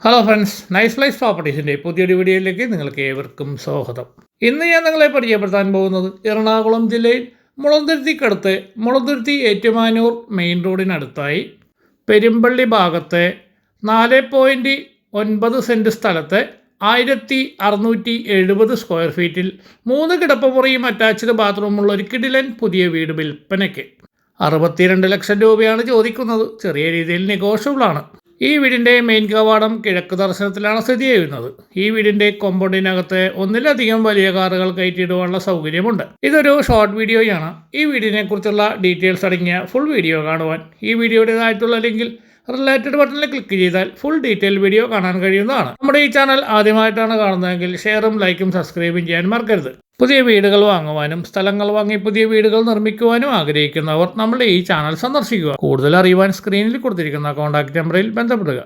Hello friends, nice life പ്രോപ്പർട്ടീസിൻ്റെ പുതിയൊരു വീഡിയോയിലേക്ക് നിങ്ങൾക്ക് ഏവർക്കും സ്വാഗതം. ഇന്ന് ഞാൻ നിങ്ങളെ പരിചയപ്പെടുത്താൻ പോകുന്നത് എറണാകുളം ജില്ലയിൽ മുളന്തുരുത്തിക്കടുത്ത് മുളന്തുരുത്തി ഏറ്റുമാനൂർ മെയിൻ റോഡിനടുത്തായി പെരുമ്പള്ളി ഭാഗത്തെ 4.9 സെൻറ്റ് സ്ഥലത്ത് 1670 സ്ക്വയർ ഫീറ്റിൽ 3 കിടപ്പുമുറിയും അറ്റാച്ച്ഡ് ബാത്റൂമുള്ള ഒരു കിടിലൻ പുതിയ വീട് വിൽപ്പനയ്ക്ക്. 62 ലക്ഷം രൂപയാണ് ചോദിക്കുന്നത്. ചെറിയ രീതിയിൽ നെഗോഷ്യബിളാണ്. ഈ വീടിൻ്റെ മെയിൻ കവാടം കിഴക്ക് ദർശനത്തിലാണ് സ്ഥിതി ചെയ്യുന്നത്. ഈ വീടിൻ്റെ കോമ്പൗണ്ടിനകത്ത് ഒന്നിലധികം വലിയ കാറുകൾ കയറ്റിയിടുവാനുള്ള സൗകര്യമുണ്ട്. ഇതൊരു ഷോർട്ട് വീഡിയോയാണ്. ഈ വീടിനെ കുറിച്ചുള്ള ഡീറ്റെയിൽസ് അടങ്ങിയ ഫുൾ വീഡിയോ കാണുവാൻ ഈ വീഡിയോയുടേതായിട്ടുള്ള ലിങ്കിൽ റിലേറ്റഡ് ബട്ടണിൽ ക്ലിക്ക് ചെയ്താൽ ഫുൾ ഡീറ്റെയിൽ വീഡിയോ കാണാൻ കഴിയുന്നതാണ്. നമ്മുടെ ഈ ചാനൽ ആദ്യമായിട്ടാണ് കാണുന്നതെങ്കിൽ ഷെയറും ലൈക്കും സബ്സ്ക്രൈബും ചെയ്യാൻ മറക്കരുത്. പുതിയ വീടുകൾ വാങ്ങുവാനും സ്ഥലങ്ങൾ വാങ്ങി പുതിയ വീടുകൾ നിർമ്മിക്കുവാനും ആഗ്രഹിക്കുന്നവർ നമ്മുടെ ഈ ചാനൽ സന്ദർശിക്കുക. കൂടുതൽ അറിയുവാൻ സ്ക്രീനിൽ കൊടുത്തിരിക്കുന്ന കോൺടാക്ട് നമ്പറിൽ ബന്ധപ്പെടുക.